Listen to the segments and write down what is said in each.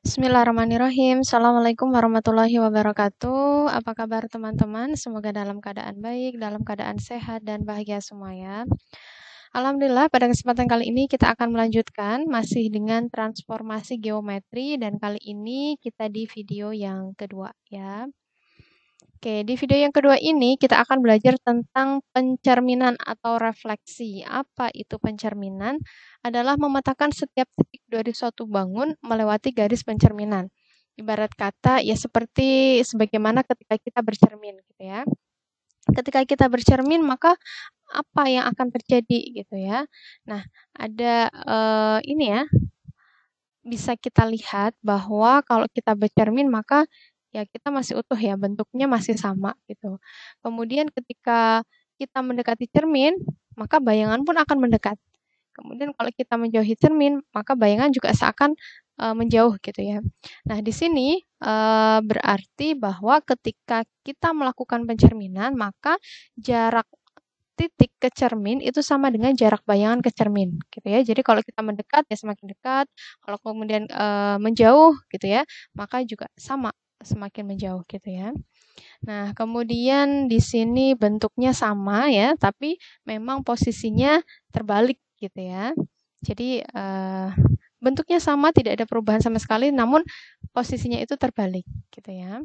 Bismillahirrahmanirrahim. Assalamualaikum warahmatullahi wabarakatuh. Apa kabar teman-teman? Semoga dalam keadaan baik, dalam keadaan sehat dan bahagia semuanya. Alhamdulillah, pada kesempatan kali ini kita akan melanjutkan masih dengan transformasi geometri dan kali ini kita di video yang kedua ya. Oke, di video yang kedua ini kita akan belajar tentang pencerminan atau refleksi. Apa itu pencerminan? Adalah memetakan setiap titik dari suatu bangun melewati garis pencerminan. Ibarat kata ya seperti sebagaimana ketika kita bercermin gitu ya. Ketika kita bercermin maka apa yang akan terjadi gitu ya. Nah, ada ini ya bisa kita lihat bahwa kalau kita bercermin maka ya kita masih utuh ya, bentuknya masih sama gitu. Kemudian ketika kita mendekati cermin, maka bayangan pun akan mendekat. Kemudian kalau kita menjauhi cermin, maka bayangan juga seakan menjauh gitu ya. Nah, di sini berarti bahwa ketika kita melakukan pencerminan, maka jarak titik ke cermin itu sama dengan jarak bayangan ke cermin gitu ya. Jadi kalau kita mendekat ya semakin dekat, kalau kemudian menjauh gitu ya, maka juga sama semakin menjauh gitu ya. Nah, kemudian di sini bentuknya sama ya, tapi memang posisinya terbalik gitu ya. Jadi bentuknya sama, tidak ada perubahan sama sekali, namun posisinya itu terbalik gitu ya.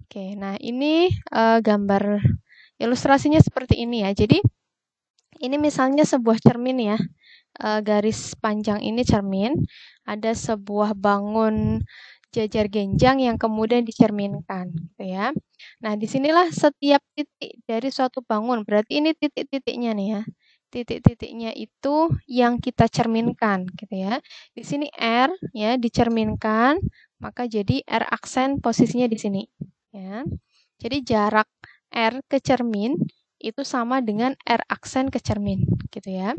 Oke, nah ini gambar ilustrasinya seperti ini ya. Jadi ini misalnya sebuah cermin ya, garis panjang ini cermin, ada sebuah bangun jajar genjang yang kemudian dicerminkan, gitu ya. Nah, disinilah setiap titik dari suatu bangun, berarti ini titik-titiknya nih ya. Titik-titiknya itu yang kita cerminkan, gitu ya. Di sini R ya dicerminkan, maka jadi R aksen posisinya di sini, ya. Jadi jarak R ke cermin itu sama dengan R aksen ke cermin, gitu ya.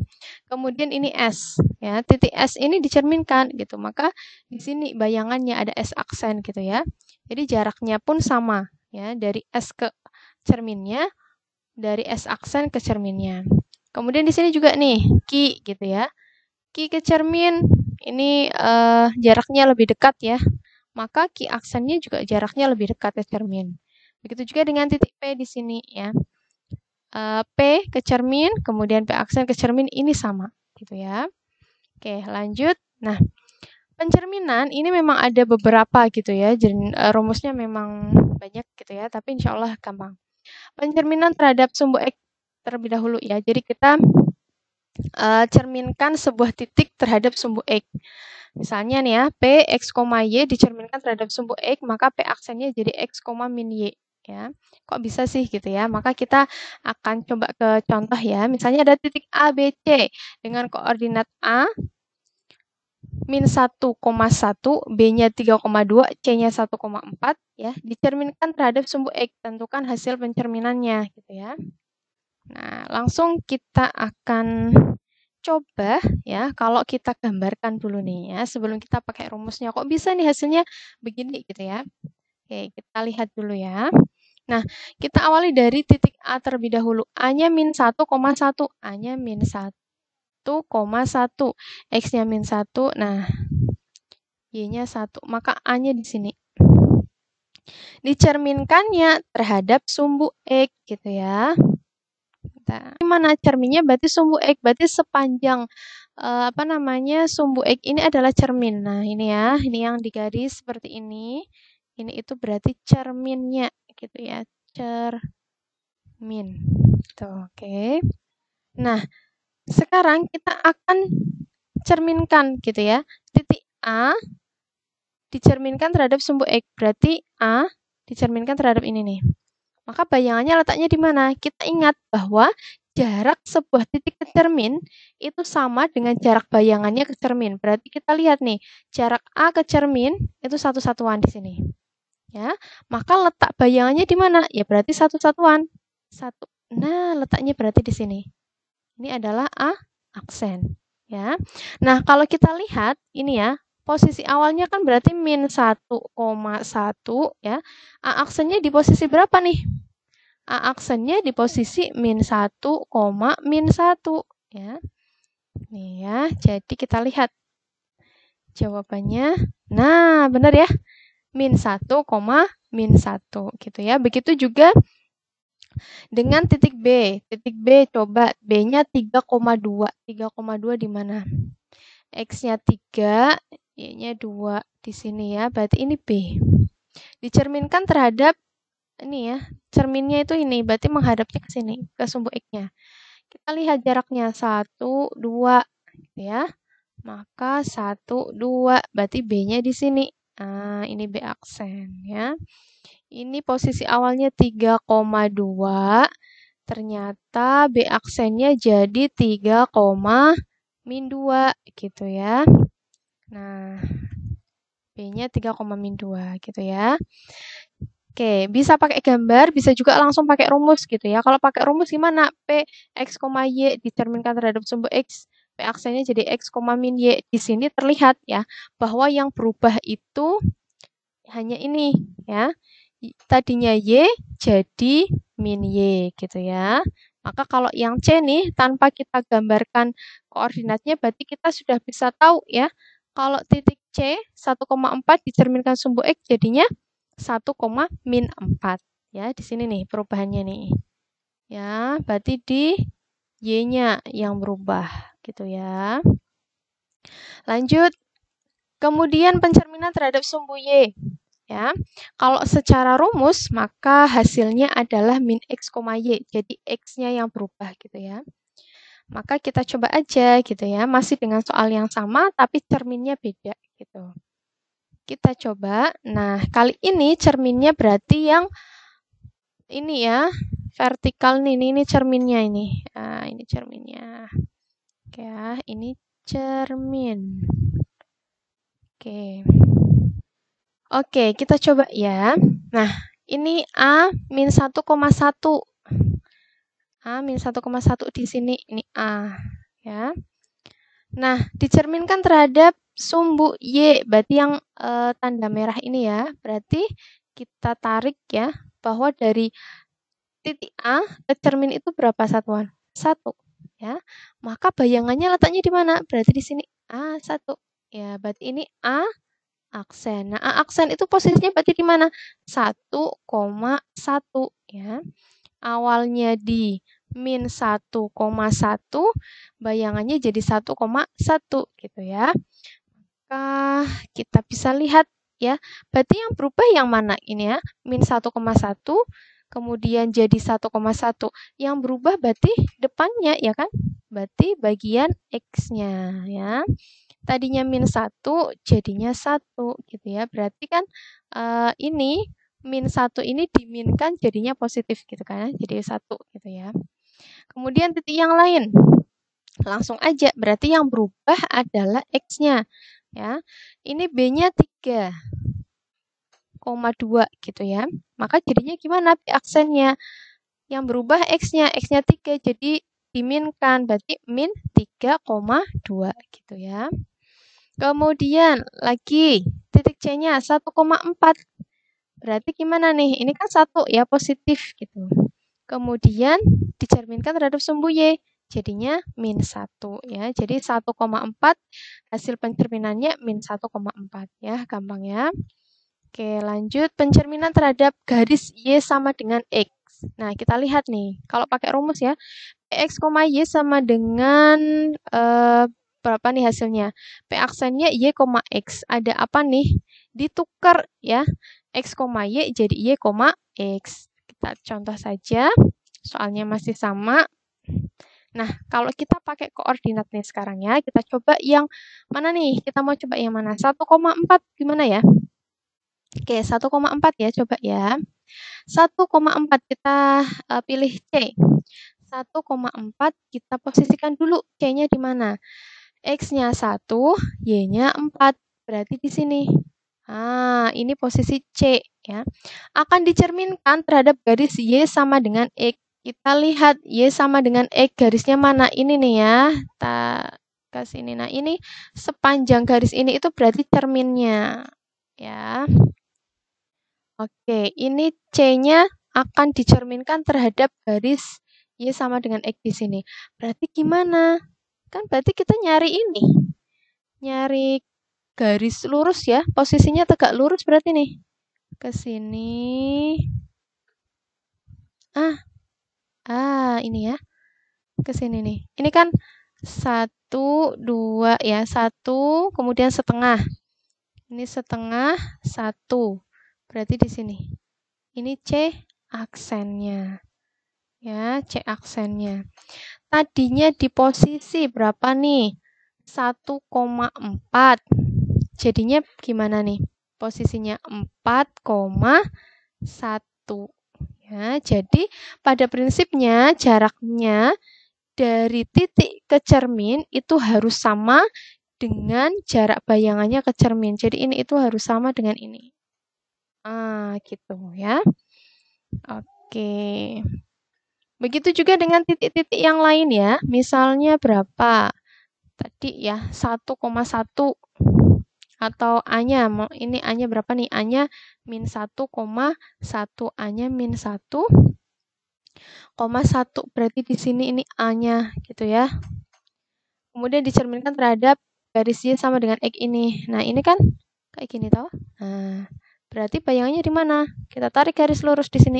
Kemudian ini S, ya. Titik S ini dicerminkan gitu. Maka di sini bayangannya ada S aksen gitu ya. Jadi jaraknya pun sama ya dari S ke cerminnya, dari S aksen ke cerminnya. Kemudian di sini juga nih Q gitu ya. Q ke cermin ini jaraknya lebih dekat ya. Maka Q aksennya juga jaraknya lebih dekat ke cermin. Begitu juga dengan titik P di sini ya. P ke cermin, kemudian P aksen ke cermin ini sama gitu ya. Oke, lanjut. Nah, pencerminan ini memang ada beberapa gitu ya. Jadi rumusnya memang banyak gitu ya, tapi insya Allah gampang. Pencerminan terhadap sumbu X terlebih dahulu ya. Jadi kita cerminkan sebuah titik terhadap sumbu X. Misalnya nih ya, P, X, Y dicerminkan terhadap sumbu X, maka P aksennya jadi X, min Y. Ya. Kok bisa sih gitu ya? Maka kita akan coba ke contoh ya. Misalnya ada titik A, B, C dengan koordinat A, min 1,1, B-nya 3,2, C-nya 1,4 ya, dicerminkan terhadap sumbu X. Tentukan hasil pencerminannya gitu ya. Nah, langsung kita akan coba ya, kalau kita gambarkan dulu nih ya, sebelum kita pakai rumusnya. Kok bisa nih hasilnya begini gitu ya. Oke, kita lihat dulu ya. Nah, kita awali dari titik A terlebih dahulu. A-nya min 1,1. A-nya min 1,1. X-nya min 1. Nah, Y-nya 1. Maka A-nya di sini. Dicerminkannya terhadap sumbu X gitu ya. Nah, mana cerminnya berarti sumbu X, berarti sepanjang sumbu X ini adalah cermin. Nah, ini ya, ini yang digaris seperti ini. Ini itu berarti cerminnya gitu ya. Cermin. Tuh, oke. Nah, sekarang kita akan cerminkan gitu ya. Titik A dicerminkan terhadap sumbu X, berarti A dicerminkan terhadap ini nih. Maka bayangannya letaknya di mana? Kita ingat bahwa jarak sebuah titik ke cermin itu sama dengan jarak bayangannya ke cermin. Berarti kita lihat nih, jarak A ke cermin itu satu satuan di sini. Ya, maka letak bayangannya di mana? Ya berarti satu satuan. Satu. Nah, letaknya berarti di sini. Ini adalah A aksen. Ya. Nah, kalau kita lihat ini ya, posisi awalnya kan berarti min 1,1 ya. A aksennya di posisi berapa nih? A aksennya di posisi min 1, min 1 ya. Nih ya, jadi kita lihat Jawabannya, nah benar ya, -1, -1 gitu ya. Begitu juga dengan titik B. Titik B coba B-nya 3,2. 3,2 di mana? X-nya 3, Y-nya 2 di sini ya. Berarti ini B. Dicerminkan terhadap ini ya. Cerminnya itu ini, berarti menghadapnya ke sini, ke sumbu X-nya. Kita lihat jaraknya 1, 2 gitu ya. Maka 1, 2, berarti B-nya di sini. Nah, ini B aksen ya. Ini posisi awalnya 3,2. Ternyata B aksennya jadi 3,-2 gitu ya. Nah, B-nya 3,-2 gitu ya. Oke, bisa pakai gambar, bisa juga langsung pakai rumus gitu ya. Kalau pakai rumus gimana? P, X, Y dicerminkan terhadap sumbu X. P aksennya jadi X, min Y. Di sini terlihat ya, bahwa yang berubah itu hanya ini ya. Tadinya Y jadi min Y gitu ya. Maka kalau yang C nih, tanpa kita gambarkan koordinatnya, berarti kita sudah bisa tahu ya, kalau titik C 1,4 dicerminkan sumbu X jadinya 1,-4 ya. Di sini nih perubahannya nih. Ya, berarti di Y-nya yang berubah gitu ya. Lanjut. Kemudian pencerminan terhadap sumbu Y. Ya, kalau secara rumus maka hasilnya adalah min X, Y. Jadi X-nya yang berubah gitu ya. Maka kita coba aja gitu ya, masih dengan soal yang sama tapi cerminnya beda gitu. Kita coba. Nah, kali ini cerminnya berarti yang ini ya, vertikal nih. Ini cerminnya ini. Nah, ini cerminnya. Oke ya, ini cermin. Oke. Oke, kita coba ya. Nah, ini A min 1,1. A min 1,1 di sini, ini A. Ya. Nah, dicerminkan terhadap sumbu Y, berarti yang tanda merah ini ya. Berarti kita tarik ya, bahwa dari titik A ke cermin itu berapa satuan? 1. Ya. Maka bayangannya letaknya di mana? Berarti di sini A1. Ya, berarti ini A aksen. Nah, A aksen itu posisinya berarti di mana? 1,1 ya. Awalnya di min 1,1, bayangannya jadi 1,1 gitu ya. Maka kita bisa lihat ya, berarti yang berubah yang mana ini ya? Min 1,1 kemudian jadi 1,1. Yang berubah berarti depannya ya kan? Berarti bagian X-nya ya. Tadinya min 1 jadinya 1 gitu ya. Berarti kan ini min 1 ini diminkan jadinya positif gitu kan. Jadi 1 gitu ya. Kemudian titik yang lain. Langsung aja, berarti yang berubah adalah X-nya. Ya. Ini B-nya 3,2 gitu ya. Maka jadinya gimana P aksennya? Yang berubah X-nya. X-nya 3 jadi diminkan. Berarti min 3,2 gitu ya. Kemudian lagi titik C-nya 1,4. Berarti gimana nih? Ini kan 1 ya, positif gitu. Kemudian dicerminkan terhadap sumbu Y. Jadinya min 1 ya. Jadi 1,4 hasil pencerminannya min 1,4 ya, gampang ya. Oke, lanjut pencerminan terhadap garis Y sama dengan X. Nah, kita lihat nih. Kalau pakai rumus ya, X, Y sama dengan berapa nih hasilnya? P aksennya Y, X. Ada apa nih? Ditukar ya. X, Y jadi Y, X. Kita contoh saja. Soalnya masih sama. Nah, kalau kita pakai koordinat nih sekarang ya. Kita coba yang mana nih? Kita mau coba yang mana? 1,4 gimana ya? Oke, 1,4 ya. Coba ya. 1,4 kita pilih C. 1,4 kita posisikan dulu C-nya di mana? X-nya 1, Y-nya 4. Berarti di sini. Nah, ini posisi C ya. Akan dicerminkan terhadap garis Y sama dengan X. Kita lihat Y sama dengan X, garisnya mana? Ini nih ya. Kita kasih ini. Nah, ini sepanjang garis ini itu berarti cerminnya. Ya. Oke, ini C-nya akan dicerminkan terhadap garis Y sama dengan X di sini. Berarti gimana? Kan berarti kita nyari ini. Nyari garis lurus ya. Posisinya tegak lurus berarti nih. Ke sini. Ini ya. Ke sini nih. Ini kan 1, 2 ya. 1, kemudian setengah. Ini setengah, 1. Berarti di sini. Ini C aksennya. Ya, C aksennya. Tadinya di posisi berapa nih? 1,4. Jadinya gimana nih? Posisinya 4,1. Ya, jadi pada prinsipnya jaraknya dari titik ke cermin itu harus sama dengan jarak bayangannya ke cermin. Jadi ini itu harus sama dengan ini. Gitu ya. Oke. Begitu juga dengan titik-titik yang lain ya. Misalnya berapa? Tadi ya 1,1 atau A-nya, ini A-nya berapa nih? A-nya min 1,1, A-nya min 1,1. Berarti di sini ini A-nya gitu ya. Kemudian dicerminkan terhadap garis Y sama dengan X ini. Nah, ini kan kayak gini toh. Nah, berarti bayangannya di mana? Kita tarik garis lurus di sini.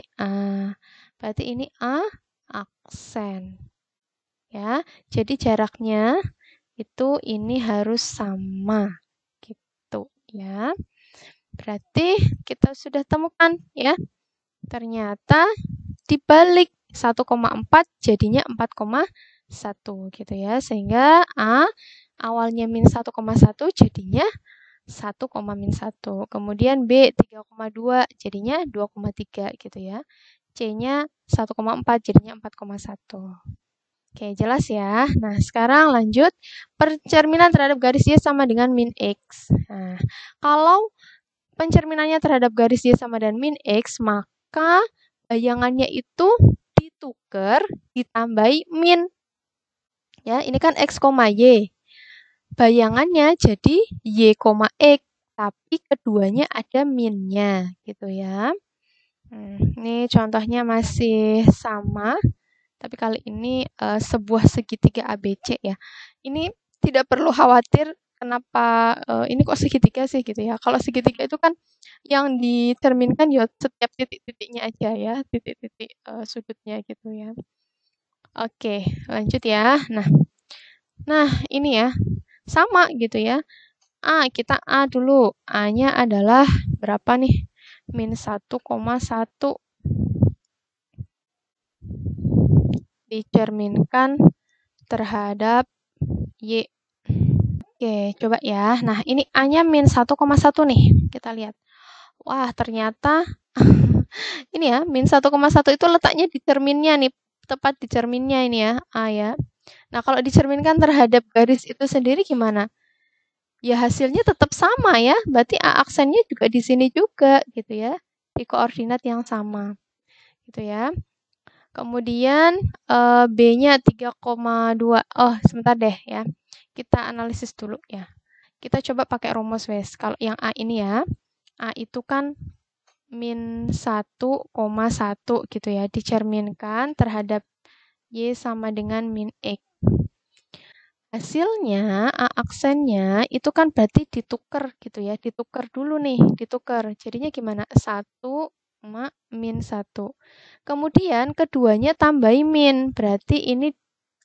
Berarti ini A aksen. Ya, jadi jaraknya itu ini harus sama. Gitu ya. Berarti kita sudah temukan ya. Ternyata dibalik 1,4 jadinya 4,1 gitu ya. Sehingga A awalnya min 1,1 jadinya 1,-1. Kemudian B 3,2 jadinya 2,3 gitu ya. C-nya 1,4 jadinya 4,1. Oke, jelas ya. Nah, sekarang lanjut. Pencerminan terhadap garis Y sama dengan min X. Nah, kalau pencerminannya terhadap garis Y sama dengan min X, maka bayangannya itu ditukar ditambahi min. Ya, ini kan X, Y. Bayangannya jadi Y, X, tapi keduanya ada minnya, gitu ya. Ini contohnya masih sama. Tapi kali ini sebuah segitiga ABC ya. Ini tidak perlu khawatir kenapa ini kok segitiga sih gitu ya. Kalau segitiga itu kan yang dicerminkan ya setiap titik-titiknya aja ya, titik-titik sudutnya gitu ya. Oke, lanjut ya. Nah ini ya sama gitu ya. Kita A dulu. A-nya adalah berapa nih? Min 1,1. Dicerminkan terhadap Y. Oke, coba ya. Nah, ini A-nya min 1,1 nih. Kita lihat. Wah, ternyata ini ya, min 1,1 itu letaknya di cerminnya nih. Tepat di cerminnya ini ya, A ya. Nah, kalau dicerminkan terhadap garis itu sendiri gimana? Ya, hasilnya tetap sama ya. Berarti A aksennya juga di sini juga gitu ya. Di koordinat yang sama. Gitu ya. Kemudian B-nya 3,2. Oh, sebentar deh ya. Kita analisis dulu ya. Kita coba pakai rumus wes. Kalau yang A ini ya, A itu kan min 1,1 gitu ya. Dicerminkan terhadap Y sama dengan min X. Hasilnya, A aksennya itu kan berarti ditukar gitu ya. Ditukar dulu nih, ditukar. Jadinya gimana? 1, min 1. Kemudian keduanya tambahi min. Berarti ini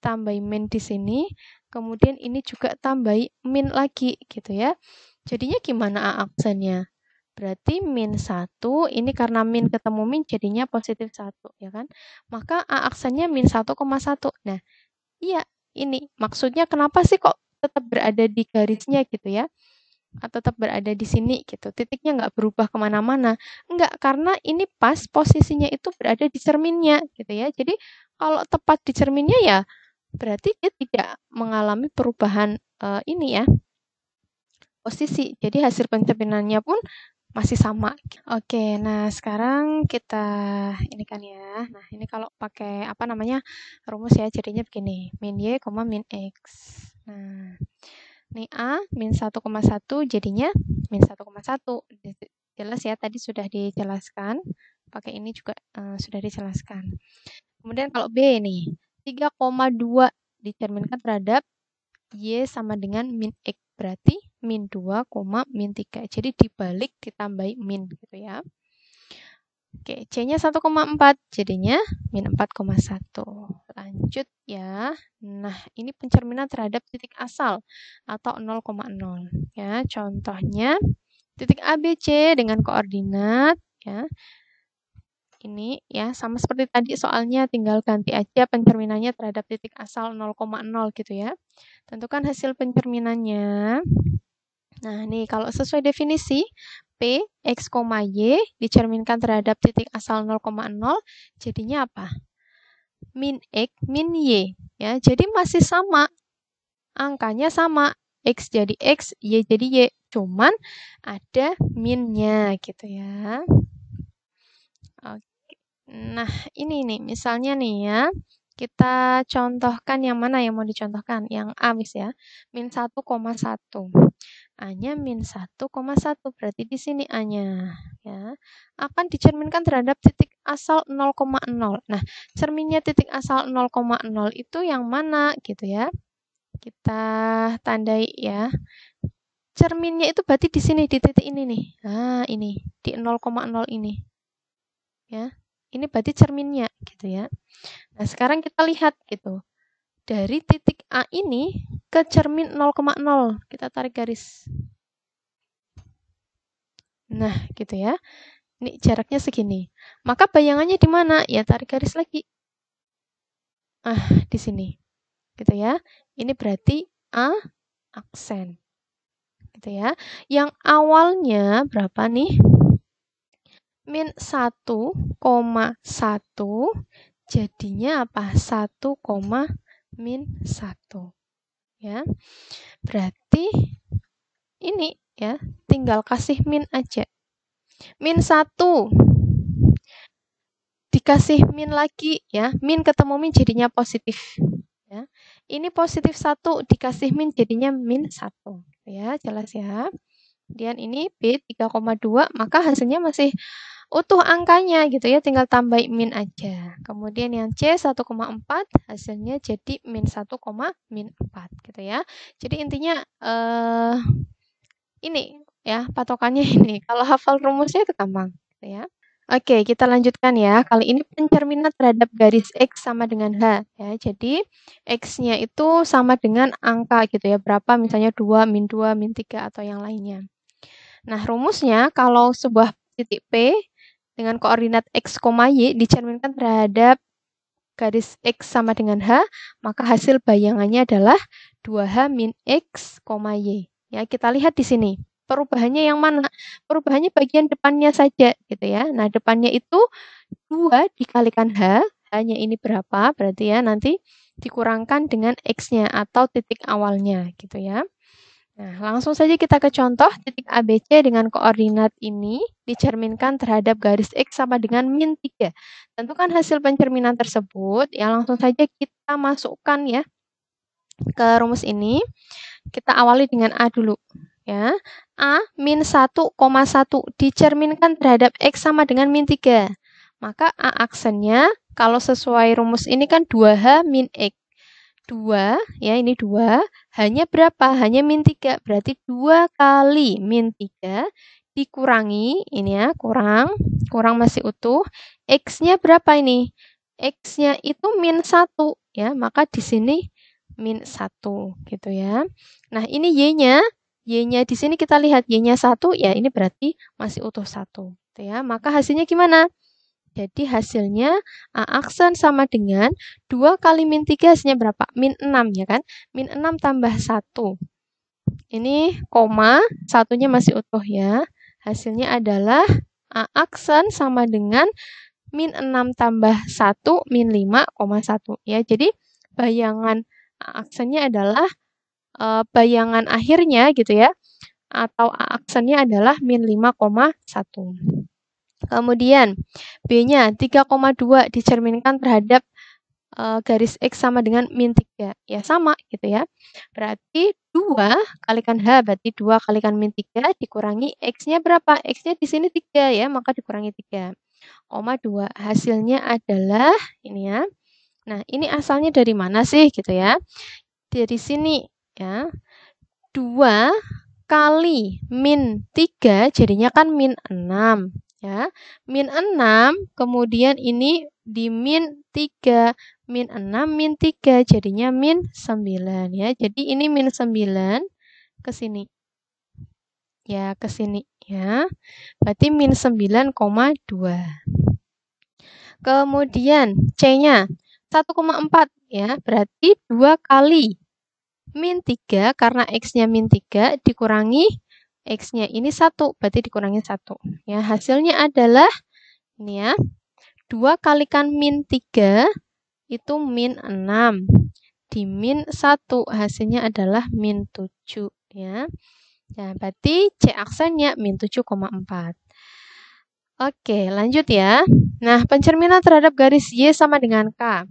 tambahi min di sini. Kemudian ini juga tambahi min lagi gitu ya. Jadinya gimana A aksennya? Berarti min 1, ini karena min ketemu min jadinya positif 1 ya kan. Maka A aksennya min 1,1. Nah, iya ini maksudnya kenapa sih kok tetap berada di garisnya gitu ya. Atau tetap berada di sini gitu. Titiknya nggak berubah kemana-mana. Enggak, karena ini pas posisinya itu berada di cerminnya gitu ya. Jadi kalau tepat di cerminnya ya berarti dia tidak mengalami perubahan ini ya posisi. Jadi hasil pencerminannya pun masih sama. Oke, nah sekarang kita ini kan ya. Nah, ini kalau pakai apa namanya? Rumus ya, jadinya begini. Min Y, min X. Nah, ini A min 1,1 jadinya min 1,1. Jelas ya, tadi sudah dijelaskan. Pakai ini juga sudah dijelaskan. Kemudian kalau B nih, 3,2 dicerminkan terhadap Y sama dengan min X. Berarti min 2, min 3. Jadi dibalik ditambahi min gitu ya. Oke, C-nya 1,4, jadinya min 4,1. Lanjut ya. Nah, ini pencerminan terhadap titik asal atau 0,0 ya. Contohnya titik ABC dengan koordinat ya. Ini ya sama seperti tadi soalnya, tinggal ganti aja pencerminannya terhadap titik asal 0,0 gitu ya. Tentukan hasil pencerminannya. Nah, nih kalau sesuai definisi P, X, Y dicerminkan terhadap titik asal 0,0, jadinya apa? Min X, min Y. Ya, jadi masih sama. Angkanya sama. X jadi X, Y jadi Y. Cuman ada minnya gitu ya. Oke. Nah, ini nih, misalnya nih ya. Kita contohkan yang mana yang mau dicontohkan? Yang A ya. Min 1,1. A-nya min 1,1, berarti di sini A-nya ya. Akan dicerminkan terhadap titik asal 0,0. Nah, cerminnya titik asal 0,0 itu yang mana gitu ya. Kita tandai ya. Cerminnya itu berarti di sini di titik ini nih. Nah, ini di 0,0 ini. Ya. Ini berarti cerminnya gitu ya. Nah, sekarang kita lihat gitu. Dari titik A ini ke cermin 0,0, kita tarik garis. Nah, gitu ya. Ini jaraknya segini. Maka bayangannya di mana? Ya, tarik garis lagi. Di sini. Gitu ya. Ini berarti A aksen. Gitu ya. Yang awalnya berapa nih? Min 1,1 jadinya apa? 1, min 1. Ya. Berarti ini ya, tinggal kasih min aja. Min 1 dikasih min lagi ya, min ketemu min jadinya positif ya. Ini positif 1 dikasih min jadinya min 1 ya, jelas ya. Kemudian ini B 3,2, maka hasilnya masih utuh angkanya gitu ya, tinggal tambah min aja. Kemudian yang C 1,4 hasilnya jadi min 1, min 4 gitu ya. Jadi intinya ini ya, patokannya ini. Kalau hafal rumusnya itu gampang gitu ya. Oke, kita lanjutkan ya. Kali ini pencerminan terhadap garis X sama dengan H. Ya. Jadi, X-nya itu sama dengan angka gitu ya. Berapa misalnya 2, min 2, min 3, atau yang lainnya. Nah, rumusnya kalau sebuah titik P dengan koordinat X, Y dicerminkan terhadap garis X sama dengan H, maka hasil bayangannya adalah 2H min X, Y. Ya, kita lihat di sini. Perubahannya yang mana? Perubahannya bagian depannya saja gitu ya. Nah, depannya itu 2 dikalikan H, H-nya ini berapa? Berarti ya nanti dikurangkan dengan X-nya atau titik awalnya gitu ya. Nah, langsung saja kita ke contoh titik ABC dengan koordinat ini dicerminkan terhadap garis X sama dengan min 3. Tentukan hasil pencerminan tersebut. Ya, langsung saja kita masukkan ya ke rumus ini. Kita awali dengan A dulu. Ya, A min 1,1 dicerminkan terhadap X sama dengan min 3. Maka A aksennya kalau sesuai rumus ini kan 2H min X. 2, ya ini 2, hanya berapa? Hanya min 3, berarti 2 kali min 3 dikurangi, ini ya, kurang masih utuh. X-nya berapa ini? X-nya itu min 1, ya, maka di sini min 1, gitu ya. Nah, ini Y-nya di sini kita lihat Y-nya 1, ya ini berarti masih utuh 1, gitu ya. Maka hasilnya gimana? Jadi hasilnya A aksen sama dengan 2 kali min 3 hasilnya berapa? Min 6 ya kan? Min 6 tambah 1. Ini koma, satunya masih utuh ya. Hasilnya adalah A aksen sama dengan min 6 tambah 1 min 5,1 ya. Jadi bayangan A aksennya adalah bayangan akhirnya gitu ya. Atau A aksennya adalah min 5,1. Kemudian B-nya 3,2 dicerminkan terhadap garis X sama dengan min 3. Ya sama gitu ya. Berarti 2 kalikan H, berarti 2 kalikan min 3 dikurangi X-nya berapa? X-nya di sini 3 ya, maka dikurangi 3. 2. Hasilnya adalah ini ya. Nah, ini asalnya dari mana sih gitu ya? Dari sini ya. 2 kali min 3 jadinya kan min 6 ya. Min 6 kemudian ini di min 3. Min 6 min 3 jadinya min 9 ya. Jadi ini min 9 ke sini. Ya, ke sini ya. Berarti min 9,2. Kemudian C-nya 1,4 ya. Berarti 2 kali min 3 karena X-nya min 3 dikurangi X-nya ini 1. Berarti dikurangi 1. Ya, hasilnya adalah ini ya. 2 kalikan min 3 itu min 6. Di min 1 hasilnya adalah min 7 ya. Nah, berarti C aksennya min 7,4. Oke, lanjut ya. Nah, pencerminan terhadap garis Y sama dengan K.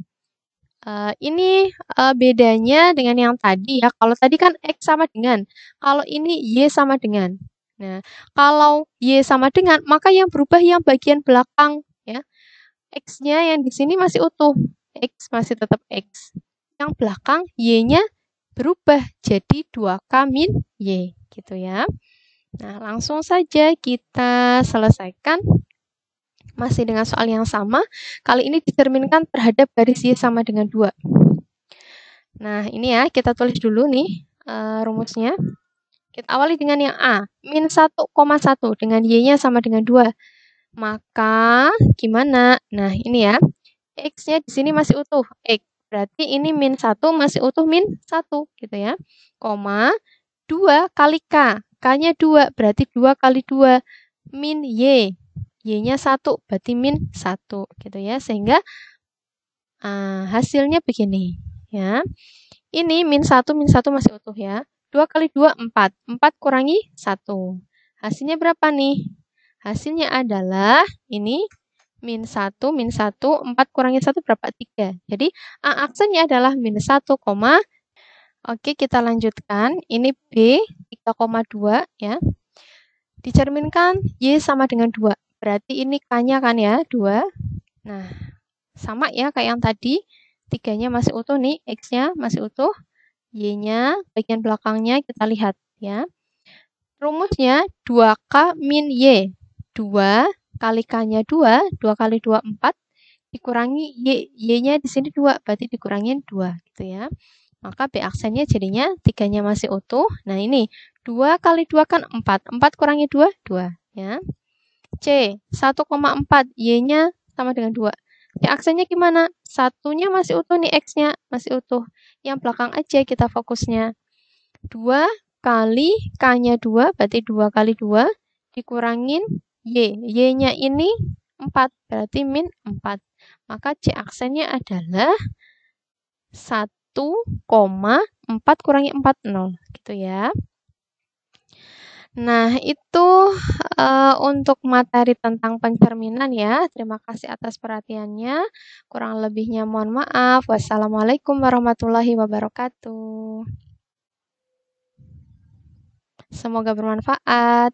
Ini bedanya dengan yang tadi ya. Kalau tadi kan X sama dengan. Kalau ini Y sama dengan. Nah, kalau Y sama dengan, maka yang berubah yang bagian belakang ya. X-nya yang di sini masih utuh. X masih tetap X. Yang belakang Y-nya berubah jadi 2K min Y gitu ya. Nah, langsung saja kita selesaikan. Masih dengan soal yang sama. Kali ini dicerminkan terhadap garis Y sama dengan 2. Nah, ini ya, kita tulis dulu nih rumusnya. Kita awali dengan yang A. Min 1,1 dengan Y-nya sama dengan 2. Maka, gimana? Nah, ini ya. X-nya di sini masih utuh. X. Berarti ini min 1 masih utuh min 1. Gitu ya. Koma. 2 kali K. K-nya 2. Berarti 2 kali 2. Min Y. Y-nya 1. Berarti min 1. Gitu ya. Sehingga hasilnya begini. Ya. Ini min 1 masih utuh ya. 2 kali 2, 4. 4 kurangi 1. Hasilnya berapa nih? Hasilnya adalah ini min 1, 4 kurangi 1 berapa? 3. Jadi A aksennya adalah min 1, Oke, kita lanjutkan. Ini B 3,2 ya. Dicerminkan Y sama dengan 2. Berarti ini K-nya kan ya, 2. Nah, sama ya kayak yang tadi. 3-nya masih utuh nih, X-nya masih utuh. Y-nya bagian belakangnya kita lihat ya. Rumusnya 2K min Y. 2 kali K-nya 2, 2 kali 2, 4. Dikurangi Y-nya di sini 2, berarti dikurangin 2 gitu ya. Maka B aksennya jadinya 3-nya masih utuh. Nah ini 2 kali 2 kan 4. 4 kurangi 2, 2 ya. C 1,4. Y-nya sama dengan 2. C aksennya gimana? Satunya masih utuh nih, X-nya masih utuh. Yang belakang aja kita fokusnya. 2 kali K-nya 2, berarti 2 kali 2. Dikurangin Y. Y-nya ini 4, berarti min 4. Maka C aksennya adalah 1,4 kurangi 4, 0. Gitu ya. Nah, itu untuk materi tentang pencerminan ya. Terima kasih atas perhatiannya. Kurang lebihnya mohon maaf. Wassalamualaikum warahmatullahi wabarakatuh. Semoga bermanfaat.